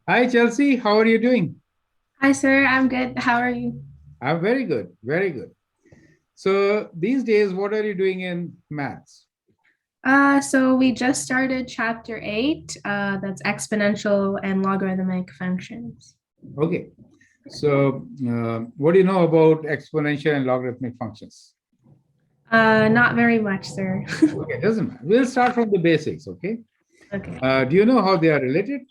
Hi, Chelsy. How are you doing? Hi, sir. I'm good. How are you? I'm very good, very good. So these days, what are you doing in maths? So we just started chapter 8. That's exponential and logarithmic functions. Okay. So what do you know about exponential and logarithmic functions? Not very much, sir. Okay, doesn't matter. We'll start from the basics, okay? Okay. Do you know how they are related?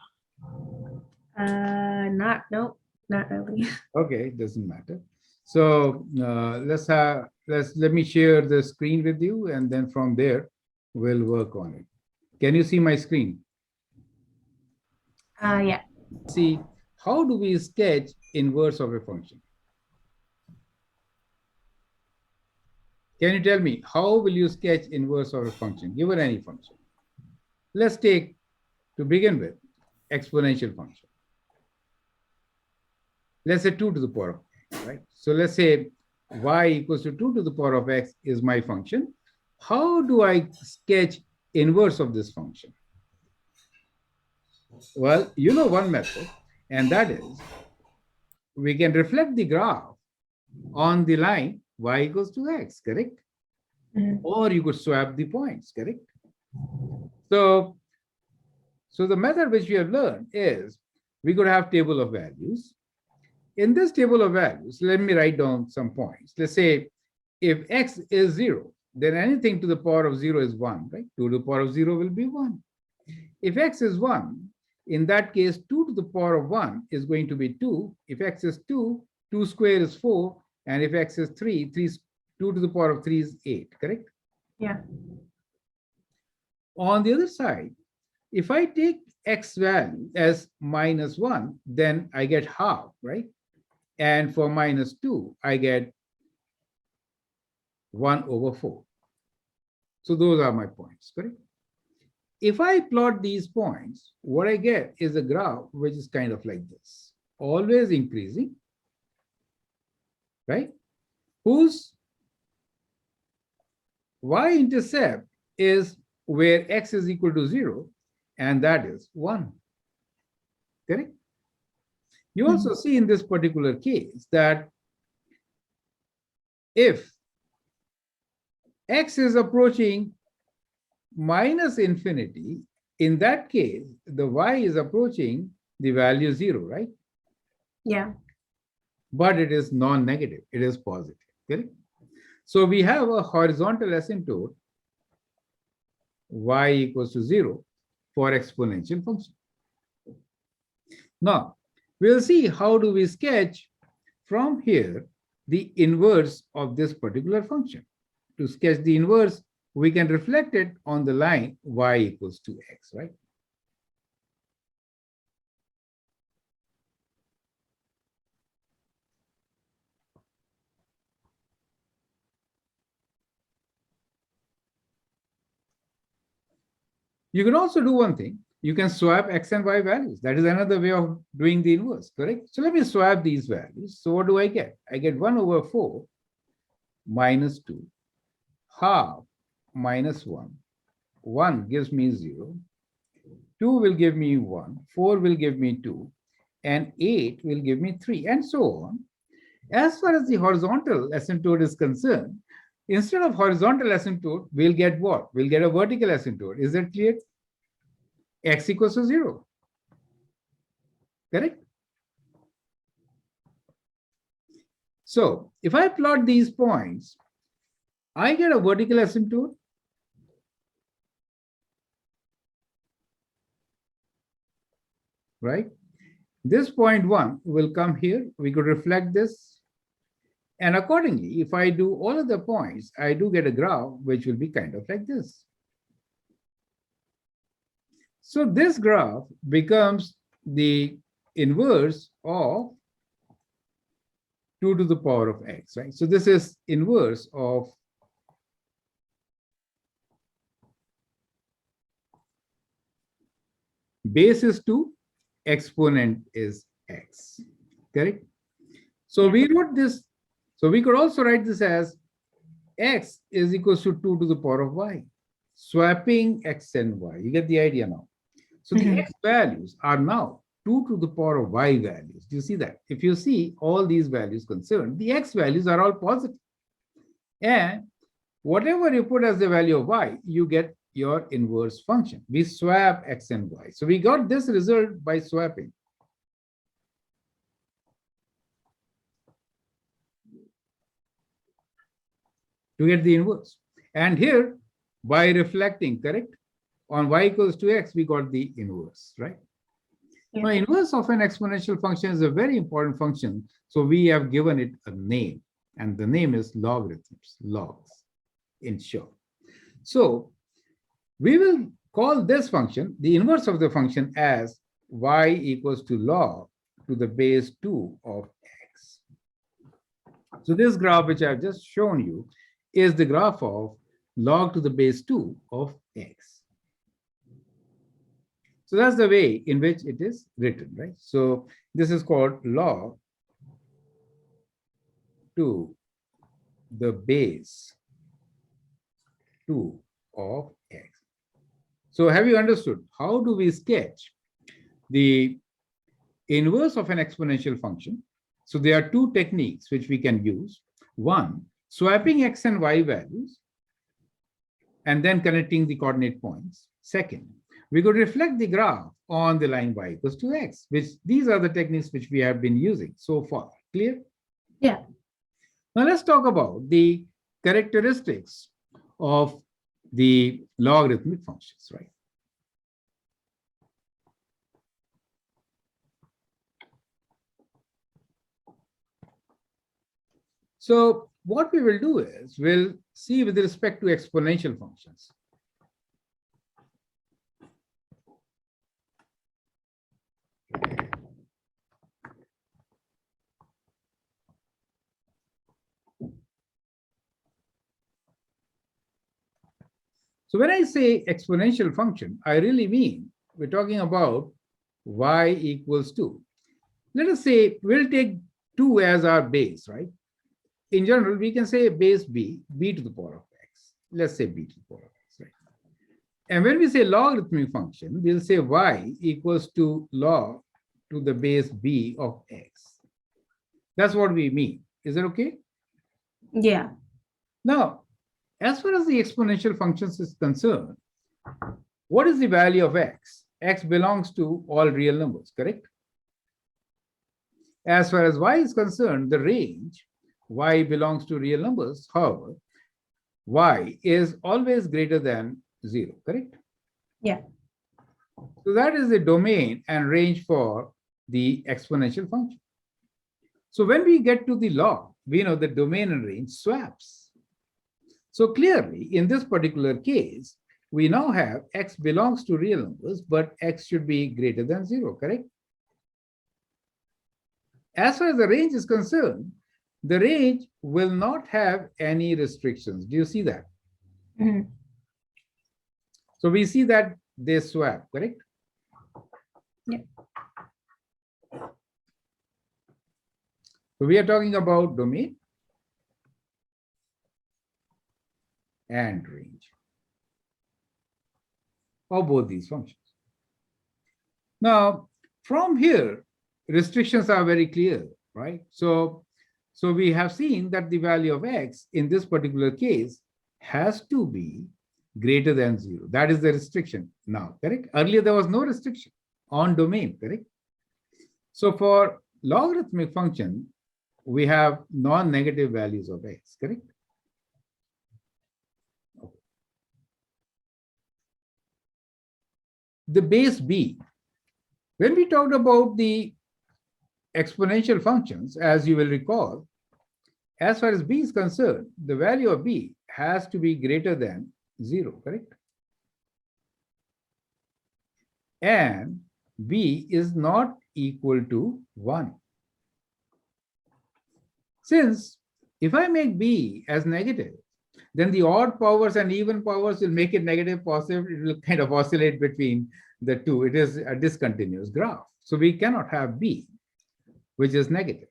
Nope, not really. Okay, doesn't matter. So let me share the screen with you, and then from there we'll work on it. Can you see my screen? Yeah. See, how do we sketch inverse of a function? Can you tell me how will you sketch inverse of a function given any function? Let's take, to begin with, exponential function. Let's say 2 to the power of x, right? So let's say y equals to 2 to the power of x is my function. How do I sketch inverse of this function? Well, you know one method, and that is we can reflect the graph on the line y equals to x, correct? Mhm. Or you could swap the points, correct? So So the method which we have learned is we could have table of values. In this table of values, let me write down some points. Let's say if x is 0, then anything to the power of 0 is 1, right? 2 to the power of 0 will be 1. If x is 1, in that case, 2 to the power of 1 is going to be 2. If x is 2, 2 squared is 4. And if x is 3, 2 to the power of 3 is 8, correct? Yeah. On the other side, if I take x value as minus 1, then I get half, right? And for minus 2, I get 1 over 4. So those are my points, correct? If I plot these points, what I get is a graph which is kind of like this, always increasing, right? Whose y-intercept is where x is equal to 0, and that is 1, correct? You also Mhm. see in this particular case that if x is approaching minus infinity, in that case, the y is approaching the value 0, right? Yeah. But it is non-negative, it is positive. Correct? So we have a horizontal asymptote y equals to 0 for exponential function. Now, we'll see how do we sketch from here the inverse of this particular function. To sketch the inverse, we can reflect it on the line y equals to x, right? You can also do one thing. You can swap x and y values. That is another way of doing the inverse, correct? So let me swap these values. So what do I get? I get 1 over 4 minus 2, half minus 1. 1 gives me 0. 2 will give me 1. 4 will give me 2. And 8 will give me 3, and so on. As far as the horizontal asymptote is concerned, instead of horizontal asymptote, we'll get what? We'll get a vertical asymptote. Is that clear? X equals to 0. Correct? So if I plot these points, I get a vertical asymptote. Right? This point 1 will come here. We could reflect this. And accordingly, if I do all of the points, I do get a graph which will be kind of like this. So this graph becomes the inverse of 2 to the power of x, right? So this is inverse of base is 2, exponent is x, correct? So Yeah. we wrote this, so we could also write this as x is equals to 2 to the power of y, swapping x and y. You get the idea now. So the Mhm. x values are now 2 to the power of y values. Do you see that? If you see all these values concerned, the x values are all positive. And whatever you put as the value of y, you get your inverse function. We swap x and y. So we got this result by swapping. To get the inverse. And here, by reflecting, correct? On y equals to x, we got the inverse, right? Yeah. Now, inverse of an exponential function is a very important function. So we have given it a name, and the name is logarithms, logs, in short. So we will call this function, the inverse of the function, as y equals to log to the base 2 of x. So this graph, which I've just shown you, is the graph of log to the base 2 of x. So that's the way in which it is written, right? So this is called log to the base 2 of x. So have you understood? How do we sketch the inverse of an exponential function? So there are two techniques which we can use. One, swapping x and y values and then connecting the coordinate points. Second, we could reflect the graph on the line y equals to x, which these are the techniques which we have been using so far. Clear? Yeah. Now let's talk about the characteristics of the logarithmic functions, right? So what we will do is we'll see with respect to exponential functions. So when I say exponential function, I really mean we're talking about y equals 2. Let us say we'll take 2 as our base, right? In general, we can say base b, b to the power of x. Let's say b to the power of x, right? And when we say logarithmic function, we'll say y equals to log to the base b of x. That's what we mean. Is that okay? Yeah. Now, as far as the exponential functions is concerned, what is the value of x? X belongs to all real numbers, correct? As far as y is concerned, the range, y belongs to real numbers. However, y is always greater than 0, correct? Yeah. So that is the domain and range for the exponential function. So when we get to the log, we know the domain and range swaps. So clearly, in this particular case, we now have x belongs to real numbers, but x should be greater than 0, correct? As far as the range is concerned, the range will not have any restrictions. Do you see that? Mhm. So we see that they swap, correct? Yeah. So we are talking about domain and range of both these functions. Now, from here, restrictions are very clear, right? So we have seen that the value of x in this particular case has to be greater than 0. That is the restriction now, correct? Earlier, there was no restriction on domain, correct? So for logarithmic function, we have non-negative values of x, correct? Okay. The base b. When we talked about the exponential functions, as you will recall, as far as b is concerned, the value of b has to be greater than 0, correct? And b is not equal to 1. Since if I make b as negative, then the odd powers and even powers will make it negative positive. It will kind of oscillate between the two. It is a discontinuous graph. So we cannot have b, which is negative.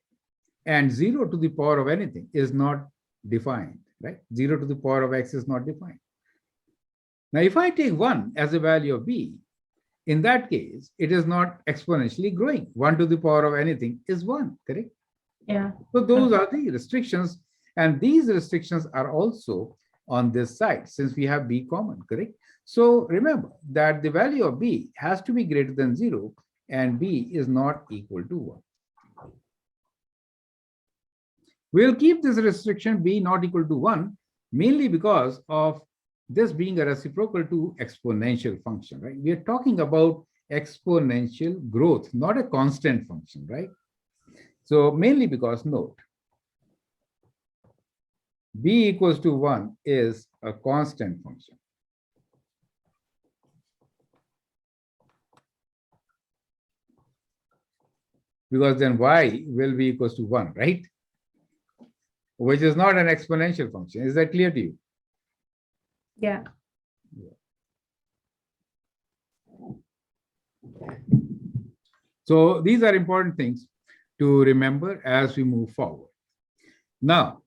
And 0 to the power of anything is not defined, right? 0 to the power of x is not defined. Now, if I take 1 as a value of b, in that case, it is not exponentially growing. 1 to the power of anything is 1, correct? Yeah. So those are the restrictions, and these restrictions are also on this side since we have b common, correct? So remember that the value of b has to be greater than 0 and b is not equal to 1. We'll keep this restriction b not equal to 1 mainly because of this being a reciprocal to exponential function, right? We are talking about exponential growth, not a constant function, right? So mainly because, note, b equals to 1 is a constant function. Because then y will be equals to 1, right? Which is not an exponential function. Is that clear to you? Yeah. So these are important things to remember as we move forward. Now,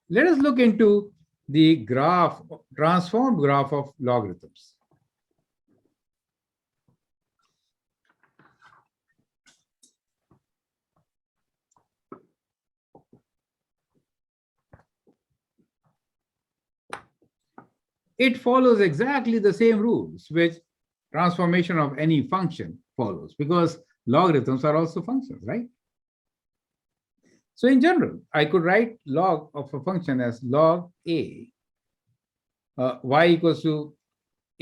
let us look into the graph, transformed graph of logarithms. It follows exactly the same rules which transformation of any function follows, because logarithms are also functions, right? So in general, I could write log of a function as log a, y equals to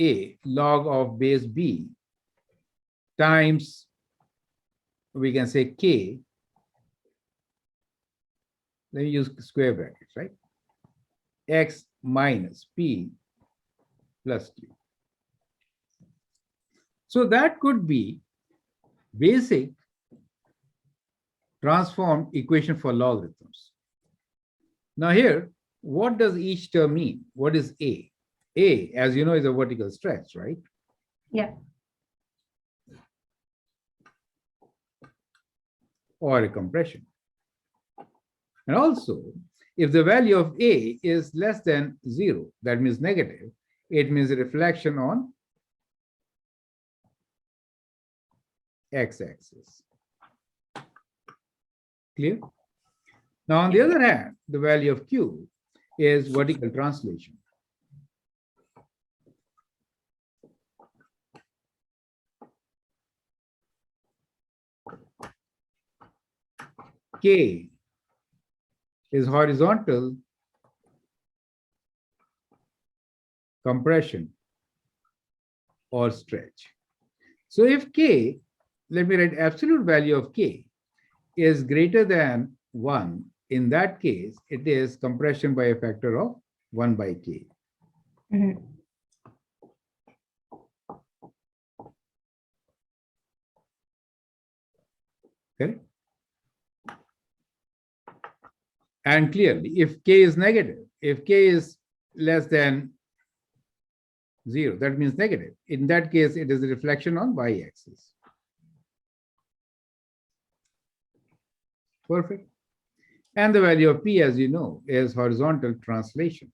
a log of base b times, we can say k, let me use square brackets, right? X minus p plus q. So that could be basic transformed equation for logarithms. Now here, what does each term mean? What is a? A, as you know, is a vertical stretch, right? Yeah. Or a compression. And also, if the value of a is less than 0, that means negative, it means a reflection on x-axis. Clear? Now, on the other hand, the value of q is vertical translation. K is horizontal compression or stretch. So if k, let me write absolute value of k is greater than 1, in that case, it is compression by a factor of 1 by k. Mhm. Okay? And clearly, if k is negative, if k is less than 0, that means negative. In that case, it is a reflection on y-axis. Perfect. And the value of p, as you know, is horizontal translation.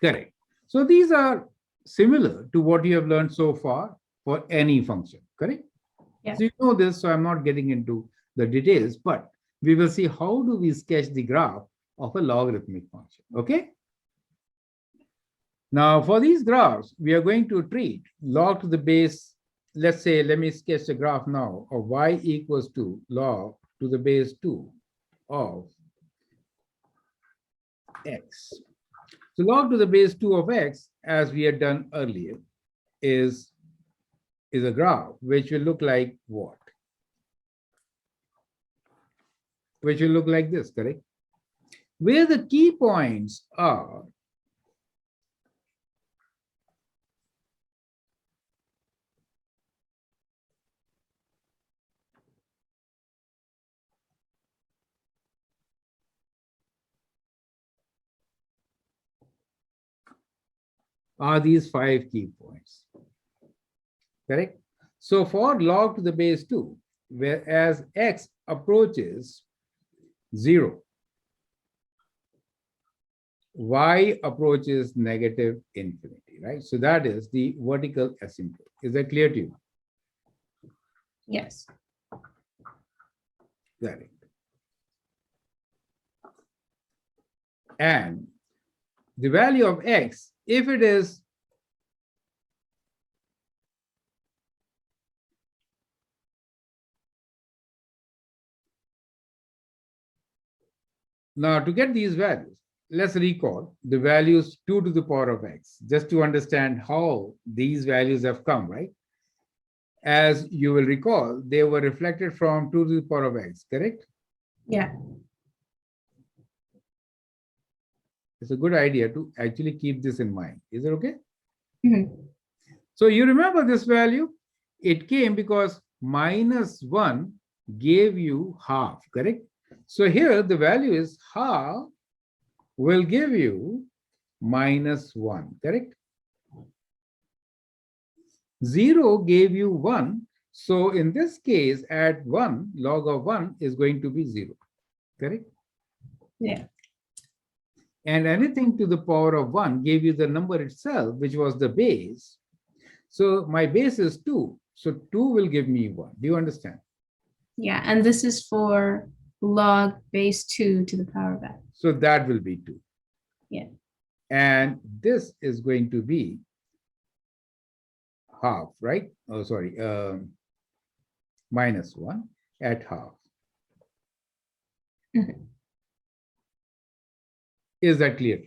Correct. So these are similar to what you have learned so far for any function, correct? Yeah. So you know this, so I'm not getting into the details, but we will see how do we sketch the graph of a logarithmic function, okay? Now, for these graphs, we are going to treat log to the base. Let's say, let me sketch a graph now of y equals to log to the base 2 of x. So log to the base 2 of x, as we had done earlier, is a graph which will look like what? Which will look like this, correct? Where the key points are these 5 key points, correct? So for log to the base 2, whereas x approaches 0, y approaches negative infinity, right? So that is the vertical asymptote. Is that clear to you? Yes. Got it. And the value of x, if it is now to get these values, let's recall the values 2 to the power of x, just to understand how these values have come, right? As you will recall, they were reflected from 2 to the power of x, correct? Yeah. It's a good idea to actually keep this in mind. Is it okay? Mhm. So you remember this value? It came because -1 gave you half, correct? So here the value is half will give you -1, correct? 0 gave you 1. So in this case, at 1, log of 1 is going to be 0, correct? Yeah. And anything to the power of 1 gave you the number itself, which was the base. So my base is 2. So 2 will give me 1. Do you understand? Yeah. And this is for log base 2 to the power of x. So that will be 2. Yeah. And this is going to be half, right? Oh, sorry, -1 at half. Mhm. Is that clear?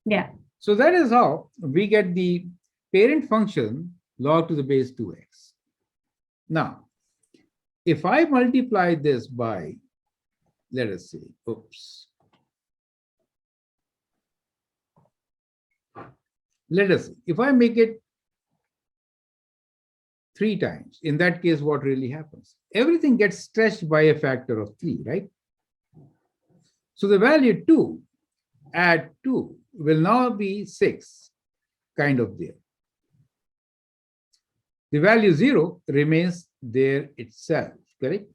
Yeah. So that is how we get the parent function log to the base 2x. Now, if I multiply this by, let us say, oops. Let us see, if I make it 3 times, in that case, what really happens? Everything gets stretched by a factor of 3, right? So the value 2 at 2 will now be 6, kind of there. The value 0 remains there itself, correct?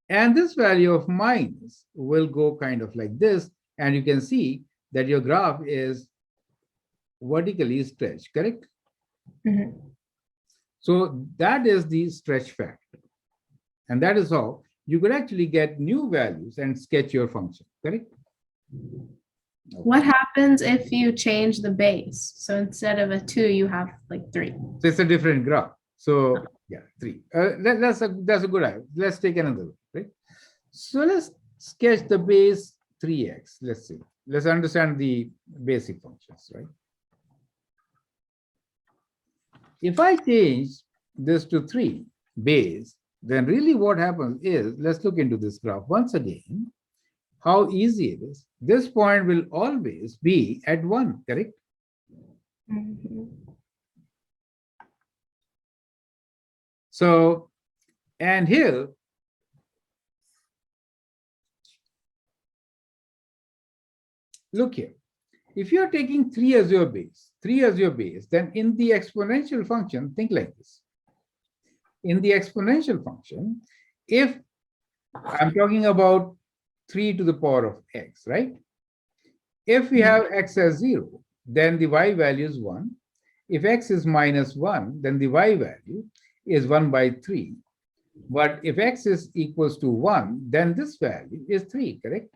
And this value of minus will go kind of like this. And you can see that your graph is vertically stretched, correct? Mhm. So that is the stretch factor. And that is how you could actually get new values and sketch your function, correct? What happens if you change the base? So instead of a 2, you have like 3. So it's a different graph. So yeah, 3. That's a good idea. Let's take another one, right? So let's sketch the base 3x. Let's see. Let's understand the basic functions, right? If I change this to 3 base, then really what happens is, let's look into this graph once again, how easy it is. This point will always be at 1, correct? Mhm. So, and here, look here. If you're taking 3 as your base, then in the exponential function, think like this. In the exponential function, if I'm talking about 3 to the power of x, right? If we have x as 0, then the y value is 1. If x is -1, then the y value is 1 by 3. But if x is equals to 1, then this value is 3, correct?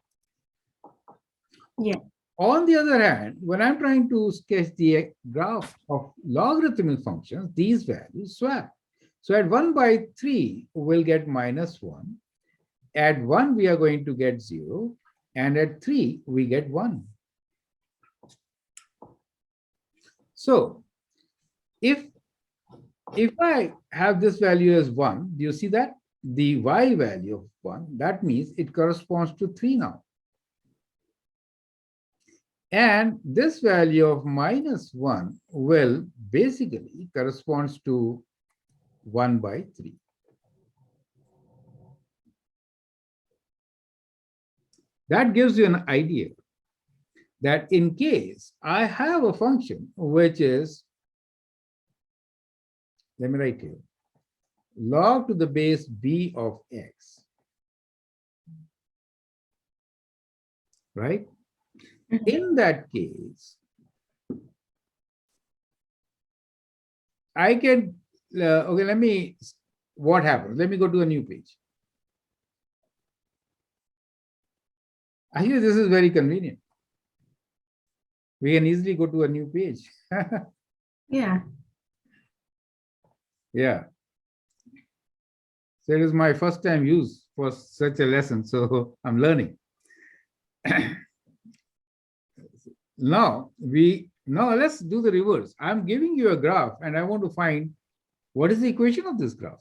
Yeah. On the other hand, when I'm trying to sketch the graph of logarithmic functions, these values swap. So at 1 by 3, we'll get -1. At 1, we are going to get 0. And at 3, we get 1. So if I have this value as 1, do you see that? The y value of 1, that means it corresponds to 3 now. And this value of -1 will basically corresponds to 1 by 3. That gives you an idea that in case I have a function which is, let me write here, log to the base b of x, right? Mhm. In that case, I can, okay, what happens? Let me go to a new page. Actually, this is very convenient. We can easily go to a new page. Yeah. Yeah. So it is my first time use for such a lesson. So I'm learning. Now let's do the reverse. I'm giving you a graph and I want to find what is the equation of this graph.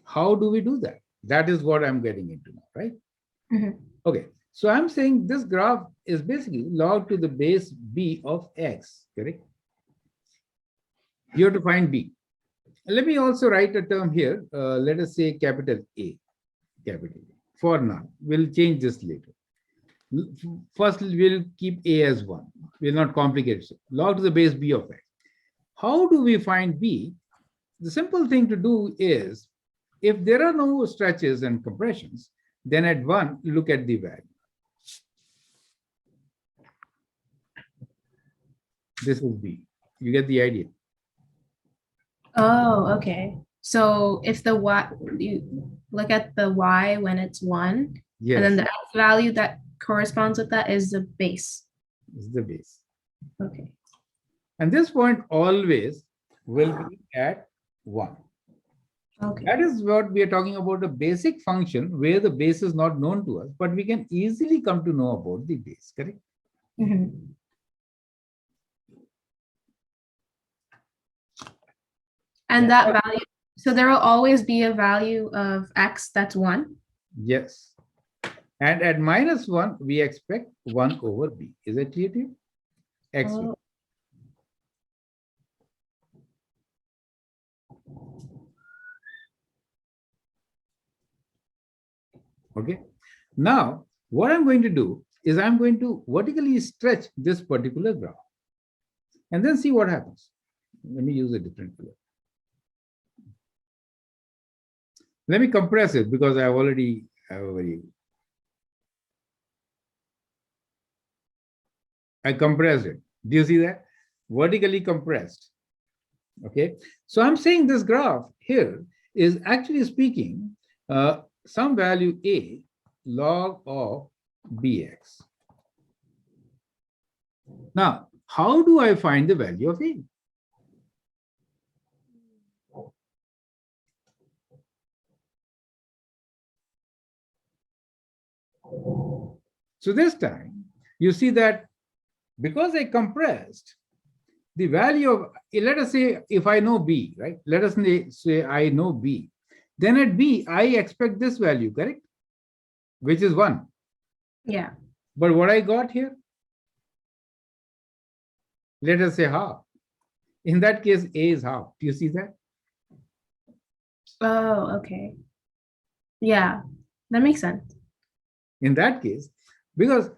How do we do that? That is what I'm getting into now, right? Mhm. Okay. So I'm saying this graph is basically log to the base b of x, correct? You have to find b. Let me also write a term here. Let us say capital A, capital A. For now, we'll change this later. First, we'll keep A as 1. We'll not complicate it. Log to the base b of x. How do we find b? The simple thing to do is, if there are no stretches and compressions, then at 1, look at the value. This is b. You get the idea. Oh, okay. So if the y, you look at the y when it's 1, and then Yes, the x value that corresponds with that is the base. this is the base. Okay. And this point always will be at 1. Okay. That is what we are talking about, a basic function where the base is not known to us, but we can easily come to know about the base, correct? Mhm. And that value, so there will always be a value of x that's 1. Yes. And at -1, we expect 1 over b. Is that clear to you? Excellent. Oh, Okay. Now, what I'm going to do is I'm going to vertically stretch this particular graph and then see what happens. Let me use a different color. Let me compress it because I already have a very. I compressed it. Do you see that? Vertically compressed. Okay. So I'm saying this graph here is actually speaking some value a log of bx. Now, how do I find the value of a? So this time, you see that because I compressed, the value of, let us say, if I know b, right? Let us say I know b. Then at b, I expect this value, correct? Which is 1. yeah. But what I got here, let us say half. In that case, a is half. Do you see that? Oh, okay. Yeah, that makes sense. In that case, because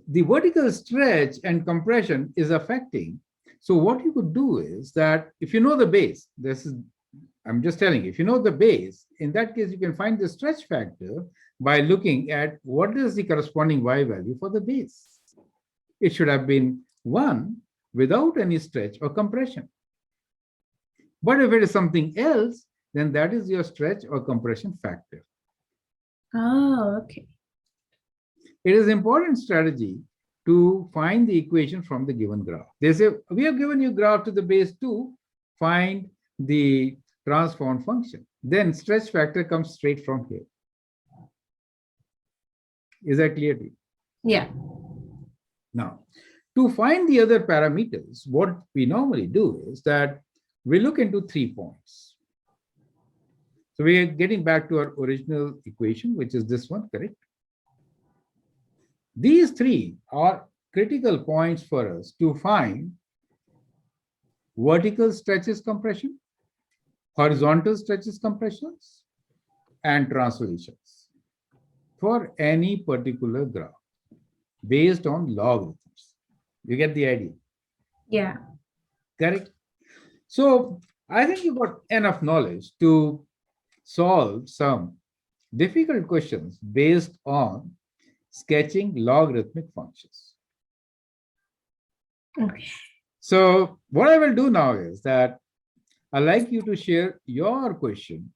the vertical stretch and compression is affecting. So what you could do is that if you know the base, this is, I'm just telling you, if you know the base, in that case, you can find the stretch factor by looking at what is the corresponding y value for the base. It should have been 1 without any stretch or compression. But if it is something else, then that is your stretch or compression factor. Oh, okay. It is important strategy to find the equation from the given graph. They say, we have given you graph to the base 2, find the transform function. Then stretch factor comes straight from here. Is that clear to you? Yeah. Now, to find the other parameters, what we normally do is that we look into 3 points. So we are getting back to our original equation, which is this one, correct? These 3 are critical points for us to find vertical stretches compression, horizontal stretches compressions, and translations for any particular graph based on logarithms. You get the idea, Yeah. correct? So I think you got enough knowledge to solve some difficult questions based on sketching logarithmic functions. Okay. So what I will do now is that I'd like you to share your question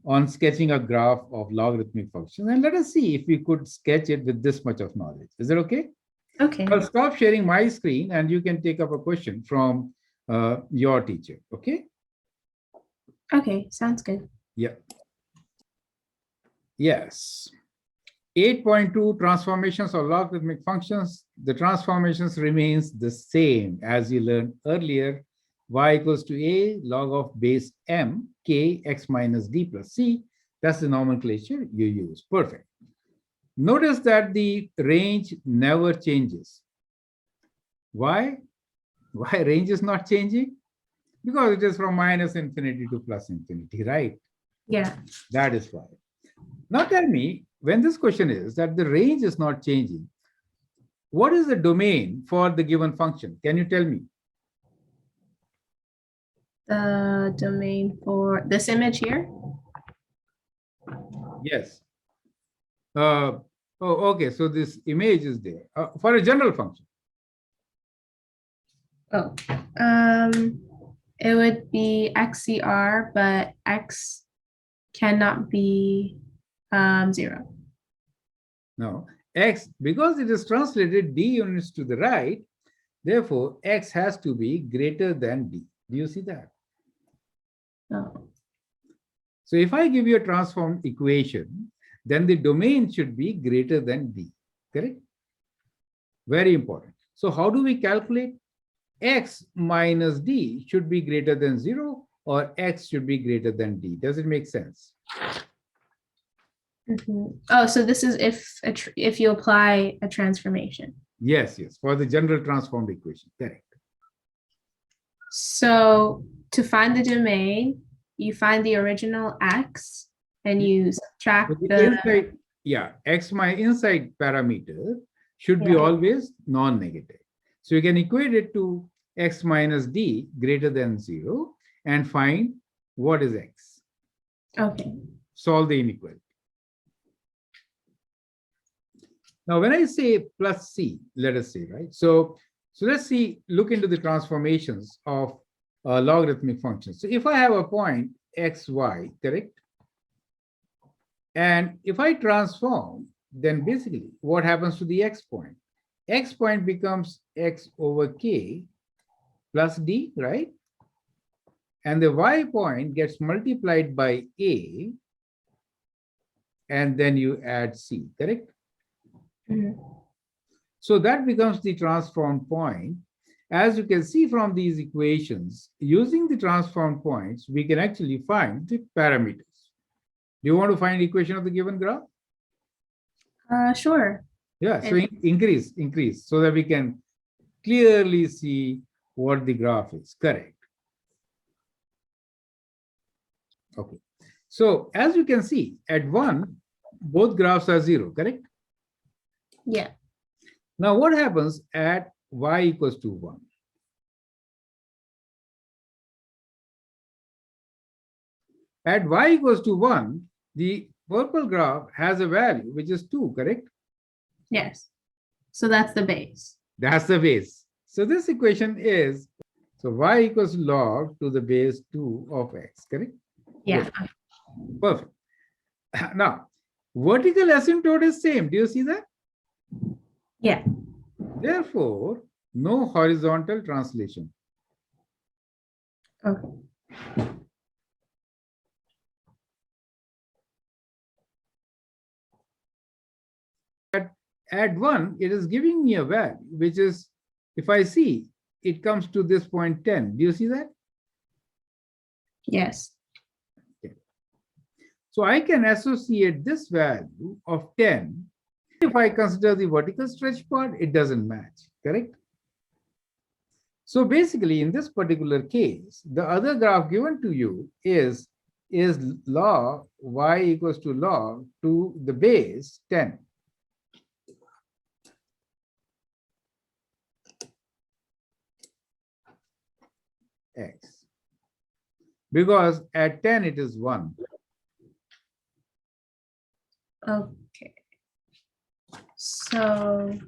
on sketching a graph of logarithmic functions, and let us see if we could sketch it with this much of knowledge. Is it okay? Okay. I'll stop sharing my screen and you can take up a question from your teacher. Okay? Okay. Sounds good. Yeah. Yes. 8.2 transformations of logarithmic functions. The transformations remains the same as you learned earlier. Y equals to a log of base m k x minus d plus c. That's the nomenclature you use. Perfect. Notice that the range never changes. Why? Why range is not changing? Because it is from minus infinity to plus infinity, right? Yeah. That is why. Now tell me, when this question is that the range is not changing, what is the domain for the given function? Can you tell me? The domain for this image here. Yes. Oh, okay. So this image is there for a general function. Oh, it would be XCR, but X cannot be 0. No, x, because it is translated d units to the right, therefore x has to be greater than d. Do you see that? Oh, So if I give you a transform equation, then the domain should be greater than d, correct? Very important. So how do we calculate? X minus d should be greater than 0 or x should be greater than d. Does it make sense? mhm. Oh, so this is if you apply a transformation. Yes, yes, for the general transformed equation, correct. So to find the domain, you find the original X and you So subtract the the, inside, yeah, x my inside parameter should be yeah. always non-negative. So you can equate it to x minus d greater than 0 and find what is x. Okay. Solve the inequality. Now, when I say plus c, let us say, right? So let's see, look into the transformations of logarithmic functions. So if I have a point x, y, correct? And if I transform, then basically what happens to the x point? X point becomes x over k plus d, right? And the y point gets multiplied by a, and then you add c, correct? Mhm. So that becomes the transformed point. As you can see from these equations, using the transformed points, we can actually find the parameters. Do you want to find equation of the given graph? Sure. Yeah, so And increase so that we can clearly see what the graph is. Correct. Okay. So as you can see, at 1, both graphs are 0, correct? yeah. Now what happens at y equals to 1? At y equals to 1, the purple graph has a value which is 2, correct? Yes. So that's the base. That's the base. So this equation is, so y equals log to the base 2 of x, correct? Yeah. Good. Perfect. Now, vertical asymptote is same. Do you see that? Yeah. Therefore, no horizontal translation. Okay. At 1, it is giving me a value, which is, if I see, it comes to this point 10. Do you see that? Yes. Okay. So I can associate this value of 10. If I consider the vertical stretch part, it doesn't match, correct? So basically, in this particular case, the other graph given to you is log y equals to log to the base 10. X. Because at 10, it is 1. Okay. So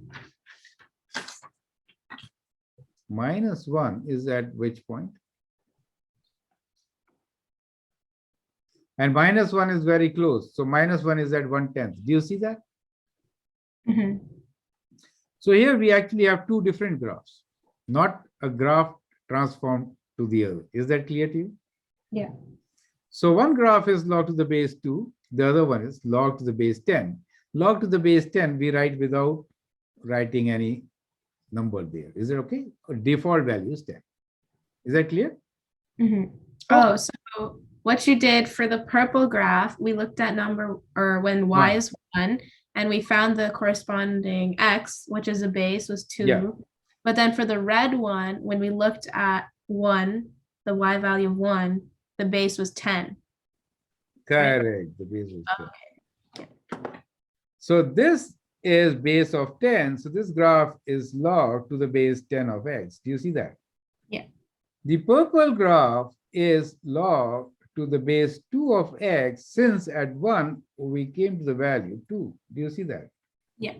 minus 1 is at which point? And minus 1 is very close. So minus 1 is at 1/10. Do you see that? Mhm. So here we actually have two different graphs, not a graph transformed to the other. Is that clear to you? Yeah. So one graph is log to the base 2. The other one is log to the base 10. Log to the base 10, we write without writing any number there. Is it okay? Default value is 10. Is that clear? Mhm. Okay. Oh, so what you did for the purple graph, we looked at number or when y One. is 1, and we found the corresponding x, which is a base, was 2. Yeah. But then for the red one, when we looked at 1, the y value of 1, the base was 10. Correct. The base is 10. Okay. So this is base of 10. So this graph is log to the base 10 of x. Do you see that? Yeah. The purple graph is log to the base 2 of x, since at 1 we came to the value 2. Do you see that? Yeah.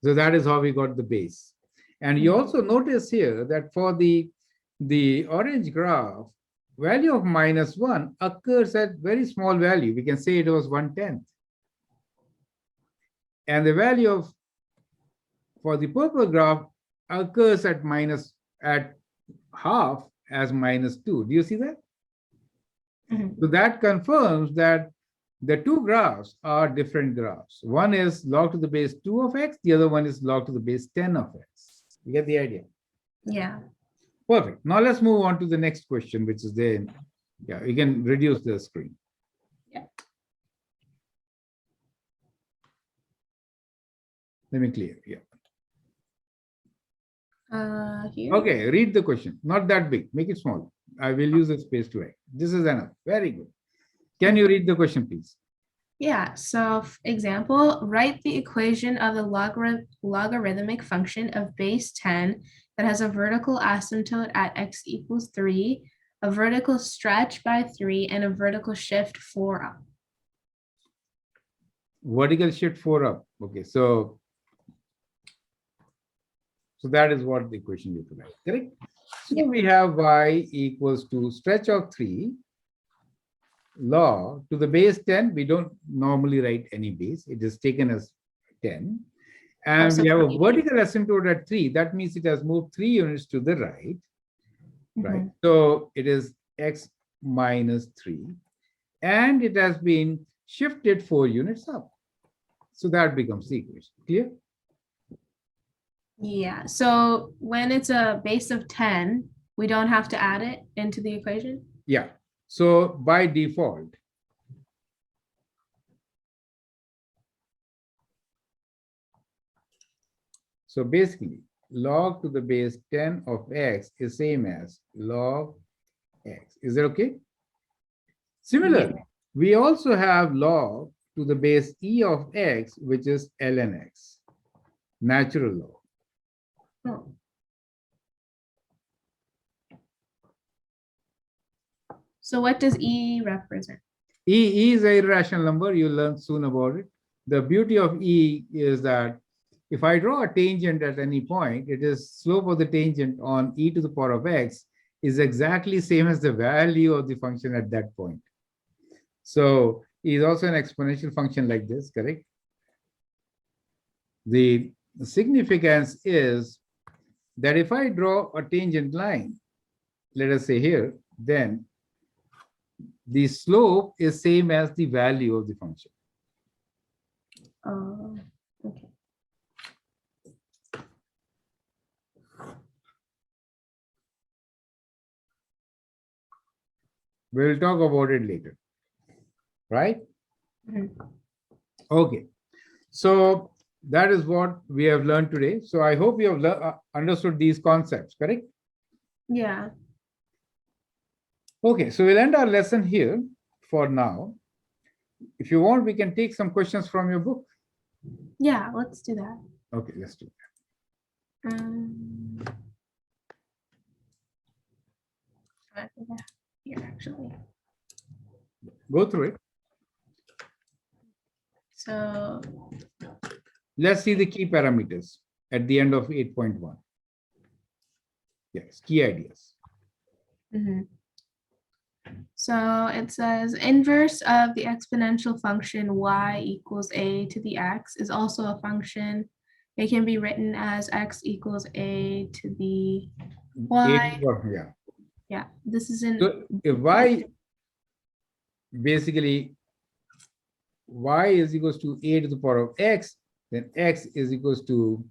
So that is how we got the base. And you also notice here that for the orange graph, value of minus 1 occurs at very small value. We can say it was 1/10. And the value of for the purple graph occurs at half as minus 2. Do you see that? Mhm. So that confirms that the two graphs are different graphs. One is log to the base 2 of x, the other one is log to the base 10 of x. You get the idea? Yeah. Perfect. Now let's move on to the next question, which is there. Yeah, you can reduce the screen. Yeah. Let me clear. Yeah. Here. Okay, read the question. Not that big. Make it small. I will use the space to write. This is enough. Very good. Can you read the question, please? Yeah, so example, write the equation of the logarithmic function of base 10 that has a vertical asymptote at x equals 3, a vertical stretch by 3, and a vertical shift 4 up. Vertical shift 4 up. Okay, so that is what the equation you provide, correct? So we have y equals to stretch of 3 log to the base 10. We don't normally write any base. It is taken as 10. And so we have a 3. vertical asymptote at 3. That means it has moved 3 units to the right. Right. Mhm. So it is x minus 3. And it has been shifted 4 units up. So that becomes the equation. Clear? Yeah, so when it's a base of 10, we don't have to add it into the equation? Yeah. So by default, so basically, log to the base 10 of x is same as log x. Is that okay? Similarly, we also have log to the base e of x, which is ln x, natural log. Oh. So what does E represent? E is an irrational number. You'll learn soon about it. The beauty of E is that if I draw a tangent at any point, it is slope of the tangent on e to the power of x is exactly same as the value of the function at that point. So E is also an exponential function like this, correct? The significance is that if I draw a tangent line, let us say here, then the slope is same as the value of the function. Okay. We'll talk about it later, right? Mhm. Okay, so that is what we have learned today. So I hope you have understood these concepts, correct? Yeah. Okay, so we'll end our lesson here for now. If you want, we can take some questions from your book. Yeah, let's do that. Okay, let's do I think I have here actually. that. Go through it. So Let's see the key parameters at the end of 8.1. Yes, key ideas. Mhm. So it says inverse of the exponential function y equals a to the x is also a function. It can be written as x equals a to the y. Yeah. Yeah, this is in So if basically y is equals to a to the power of x, then x is equals to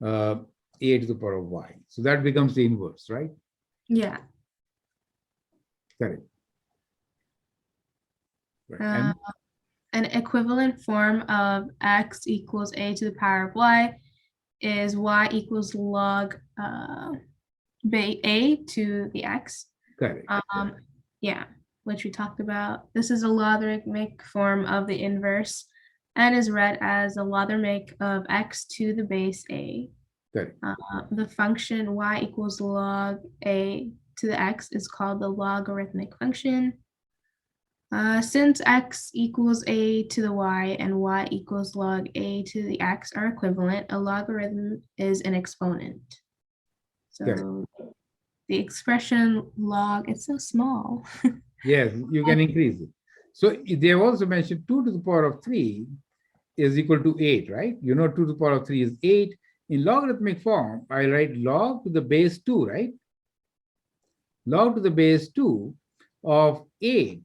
uh, a to the power of y. So that becomes the inverse, right? yeah. Correct. Right. Uh, And an equivalent form of x equals a to the power of y is y equals log a to the x. correct. Yeah, which we talked about. This is a logarithmic form of the inverse and is read as a logarithmic of x to the base a. Correct. The function y equals log a to the x is called the logarithmic function. Since x equals a to the y and y equals log a to the x are equivalent, a logarithm is an exponent. Correct. So the expression log, it's so small. Yes, you can increase it. So they have also mentioned 2 to the power of 3 is equal to 8, right? You know 2 to the power of 3 is 8. In logarithmic form, I write log to the base 2, right? Log to the base 2 of 8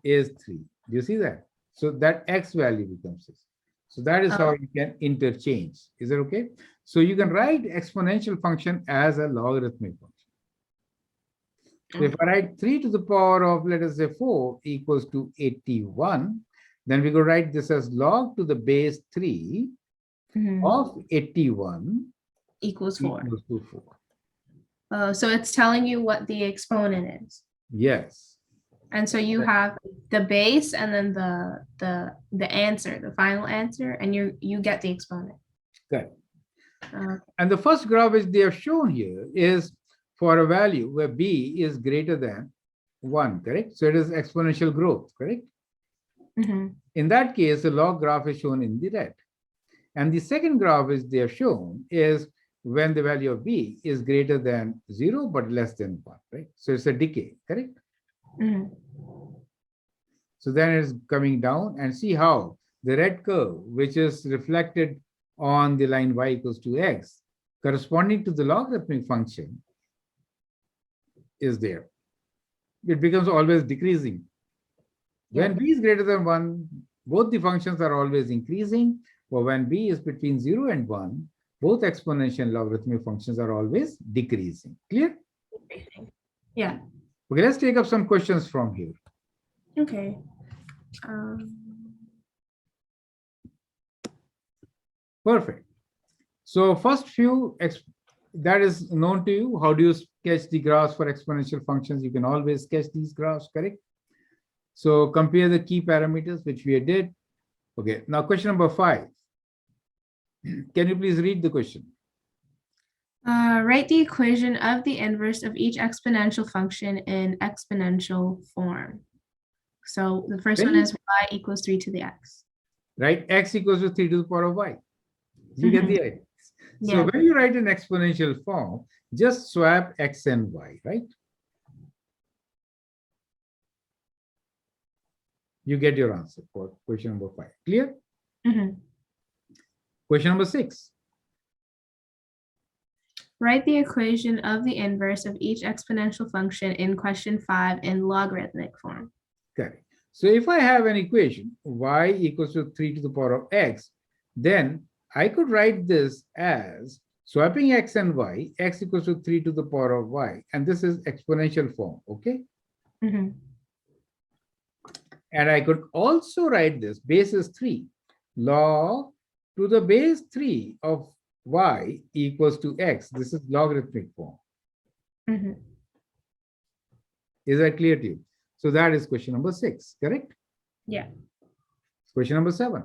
is 3. Do you see that? So that x value becomes this. So that is how you can interchange. Is that okay? So you can write exponential function as a logarithmic function. So if I write 3 to the power of, let us say, 4 equals to 81, then we could write this as log to the base 3 of 81 Equals 4. equals to 4. So it's telling you what the exponent is. Yes. And so you have the base and then the answer, the final answer, and you get the exponent. Good. Uh, And the first graph which they have shown here is for a value where b is greater than 1, correct? So it is exponential growth, correct? mhm. In that case, the log graph is shown in the red. And the second graph which they have shown is when the value of b is greater than 0 but less than 1, right? So it's a decay, correct? Mhm. So then it's coming down, and see how the red curve, which is reflected on the line y equals to x, corresponding to the logarithmic function, is there. It becomes always decreasing. When b is greater than 1, both the functions are always increasing, but when b is between 0 and 1, both exponential and logarithmic functions are always decreasing. Clear? Yeah. Okay, let's take up some questions from here. Okay. Perfect. So first few, that is known to you. How do you sketch the graphs for exponential functions? You can always sketch these graphs, correct? So compare the key parameters, which we did. Okay, now question number 5. Can you please read the question? Write the equation of the inverse of each exponential function in exponential form. So the first one is y equals 3 to the x. Right, x equals to 3 to the power of y. You get the idea. So Yeah. when you write an exponential form, just swap x and y, right? You get your answer for question number 5. Clear? Mhm. Question number 6. Write the equation of the inverse of each exponential function in question 5 in logarithmic form. Correct. So if I have an equation, y equals to 3 to the power of x, then I could write this as swapping x and y, x equals to 3 to the power of y, and this is exponential form, okay? Mhm. And I could also write this base is 3, log to the base 3 of y equals to x. This is logarithmic form. Mhm. Is that clear to you? So that is question number 6, correct? Yeah. Question number 7.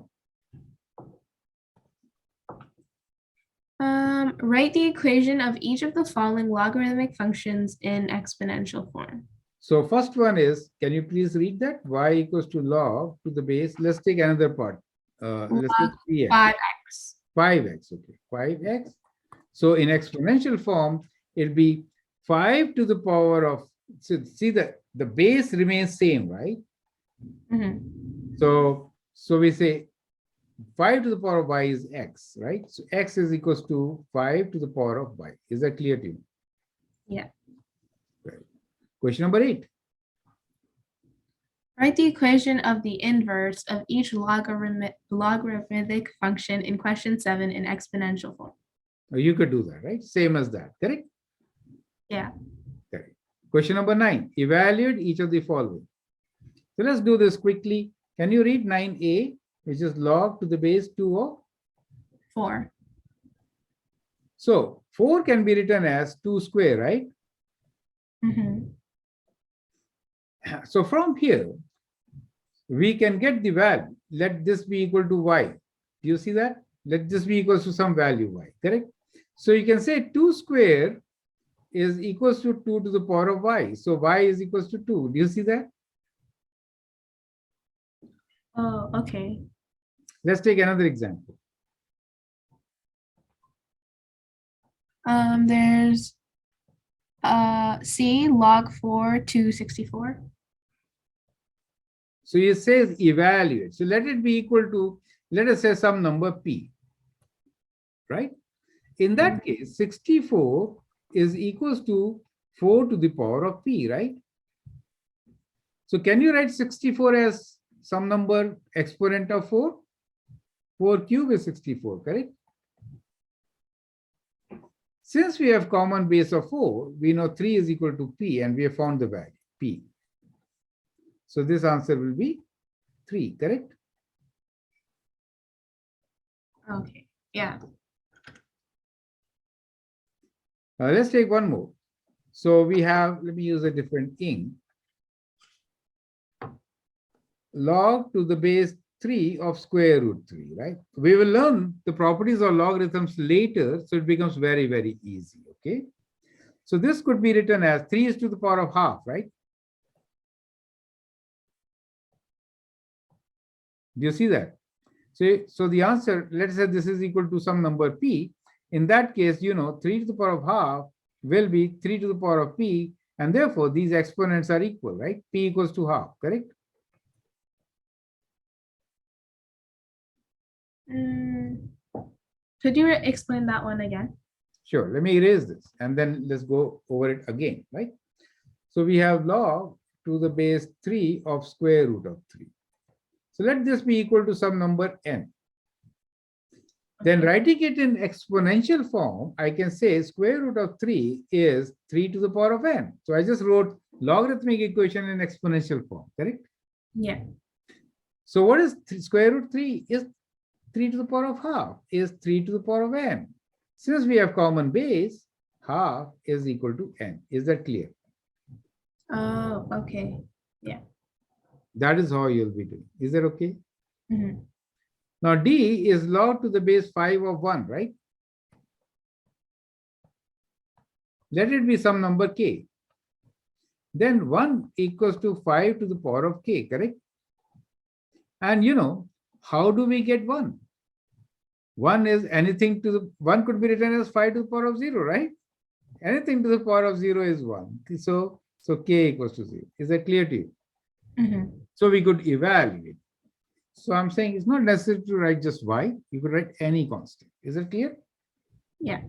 Write the equation of each of the following logarithmic functions in exponential form. So first one is, can you please read that? Y equals to log to the base. Let's take another part. Let's take Log 3x. 5x. 5x, okay. 5x. So in exponential form, it'll be 5 to the power of, so see the base remains same, right? Mhm. So we say 5 to the power of y is x, right? So x is equals to 5 to the power of y. Is that clear to you? Yeah. Right. Question number 8. Write the equation of the inverse of each logarithmic function in question 7 in exponential form. You could do that, right? Same as that, correct? Yeah. Correct. Question number 9. Evaluate each of the following. So let's do this quickly. Can you read 9a, which is log to the base 2 of? 4. So 4 can be written as 2 square, right? Mhm. So from here, we can get the value. Let this be equal to y. Do you see that? Let this be equal to some value y, correct? So you can say 2 square is equals to 2 to the power of y. So y is equals to 2. Do you see that? Oh, okay. Let's take another example. There's C log 4 to 64. So it says evaluate. So let it be equal to, let us say some number p, right? In that case, 64 is equals to 4 to the power of p, right? So can you write 64 as some number exponent of 4? 4 cube is 64, correct? Since we have common base of 4, we know 3 is equal to p and we have found the value p. So this answer will be 3, correct? Okay. Yeah. Now let's take one more. So we have, let me use a different ink. Log to the base 3 of square root 3, right? We will learn the properties of logarithms later, so it becomes very, very easy, okay? So this could be written as 3 is to the power of half, right? Do you see that? So the answer, let's say this is equal to some number p. In that case, 3 to the power of half will be 3 to the power of p, and therefore these exponents are equal, right? P equals to half, correct? Could you explain that one again? Sure, let me erase this and then let's go over it again, right? So we have log to the base 3 of square root of 3. So let this be equal to some number n. Then writing it in exponential form, I can say square root of 3 is 3 to the power of n. So I just wrote logarithmic equation in exponential form, correct? Yeah. So what is square root 3 is 3 to the power of half is 3 to the power of n. Since we have common base, half is equal to n. Is that clear? Oh, okay. Yeah. That is how you'll be doing. Is that okay? Mhm. Now d is log to the base 5 of 1, right? Let it be some number k. Then 1 equals to 5 to the power of k, correct? And how do we get 1? 1 is anything to the 1 could be written as 5 to the power of 0, right? Anything to the power of 0 is 1. So k equals to 0. Is that clear to you? Mhm. So we could evaluate. So I'm saying it's not necessary to write just y. You could write any constant. Is that clear? Yeah.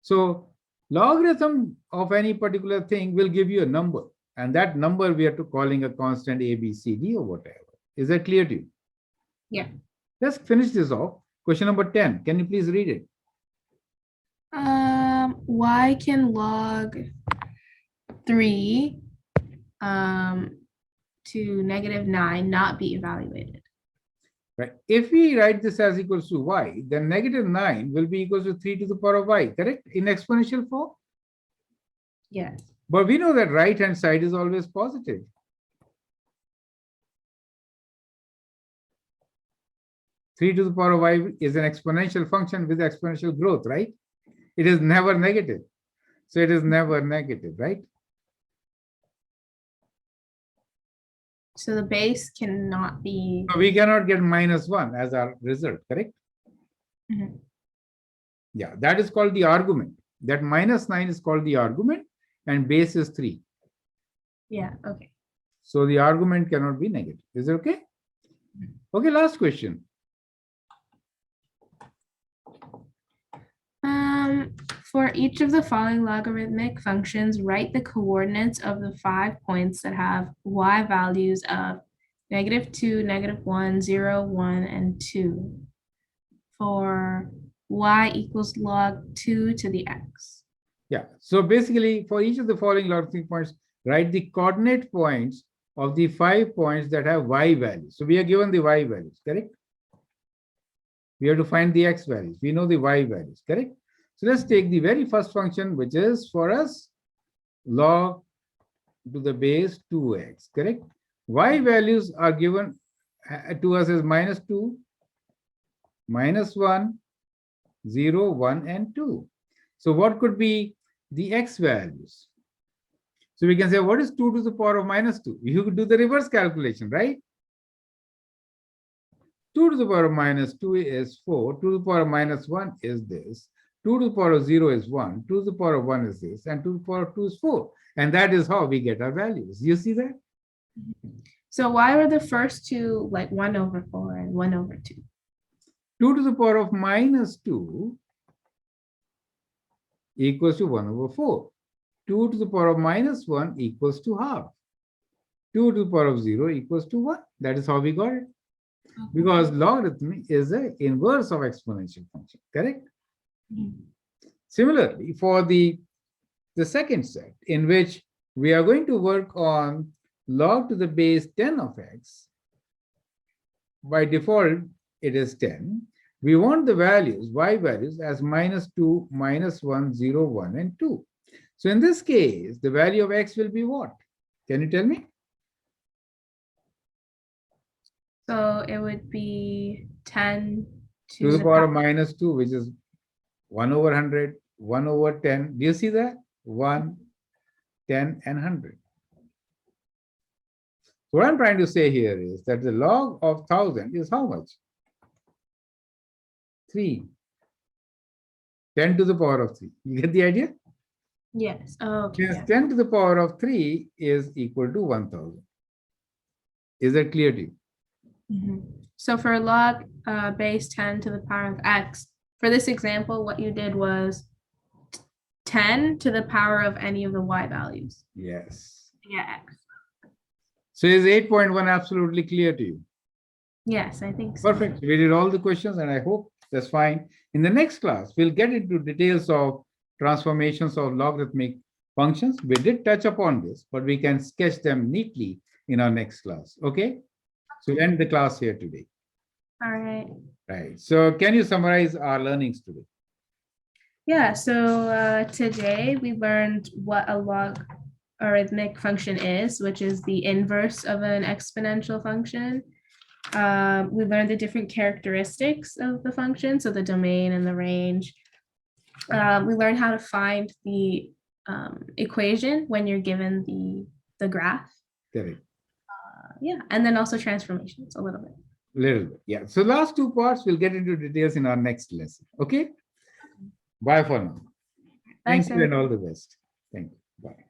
So logarithm of any particular thing will give you a number. And that number we are calling a constant a, b, c, d or whatever. Is that clear to you? Yeah. Let's finish this off. Question number 10. Can you please read it? Why can log 3 to -9 not be evaluated? Right. If we write this as equals to y, then -9 will be equals to 3 to the power of y, correct? In exponential form. Yes. But we know that right hand side is always positive. Three to the power of y is an exponential function with exponential growth, right? It is never negative. So it is never negative, right? So the base cannot be. So we cannot get -1 as our result, correct? Mhm. Yeah, that is called the argument. That -9 is called the argument and base is 3. Yeah, okay. So the argument cannot be negative. Is it okay? Okay, last question. For each of the following logarithmic functions, write the coordinates of the 5 points that have y values of -2, -1, 0, 1, and 2 for y equals log 2 to the x. Yeah, so basically for each of the following logarithmic points, write the coordinate points of the 5 points that have y values. So we are given the y values, correct? We have to find the x values. We know the y values, correct? So let's take the very first function, which is for us log to the base 2x, correct? Y values are given to us as -2, -1, 0, 1, and 2. So what could be the x values? So we can say, what is 2 to the power of -2? You could do the reverse calculation, right? 2 to the power of -2 is 4. 2 to the power of -1 is this. 2 to the power of 0 is 1. 2 to the power of 1 is this. And 2 to the power of 2 is 4. And that is how we get our values. You see that? So why were the first two like 1/4 and 1/2? 2 to the power of -2 equals to 1/4. 2 to the power of -1 equals to half. 2 to the power of 0 equals to 1. That is how we got it. Because logarithm is an inverse of exponential function, correct? Similarly, for the second set, in which we are going to work on log to the base 10 of x, by default, it is 10. We want the values, y values, as -2, -1, 0, 1, and 2. So in this case, the value of x will be what? Can you tell me? So it would be 10 To the power of -2, which is 1/100, 1/10. Do you see that? 1, 10, and 100. What I'm trying to say here is that the log of 1000 is how much? 3. 10 to the power of 3. You get the idea? Yes. Okay. Since Yeah. 10 to the power of 3 is equal to 1000. Is that clear to you? So for log base 10 to the power of x, for this example, what you did was 10 to the power of any of the y values. Yes. Yeah, x. So is 8.1 absolutely clear to you? Yes, I think so. Perfect. We did all the questions and I hope that's fine. In the next class, we'll get into details of transformations of logarithmic functions. We did touch upon this, but we can sketch them neatly in our next class. Okay? So we'll end the class here today. All right. Right. So can you summarize our learnings today? Yeah, so today we learned what a logarithmic function is, which is the inverse of an exponential function. We learned the different characteristics of the function, so the domain and the range. We learned how to find the equation when you're given the graph. Correct. Yeah, and then also transformations a little bit. Little bit. Yeah. So last two parts, we'll get into details in our next lesson. Okay? Bye for now. Bye, Thank you sir. and all the best. Thank you. Bye.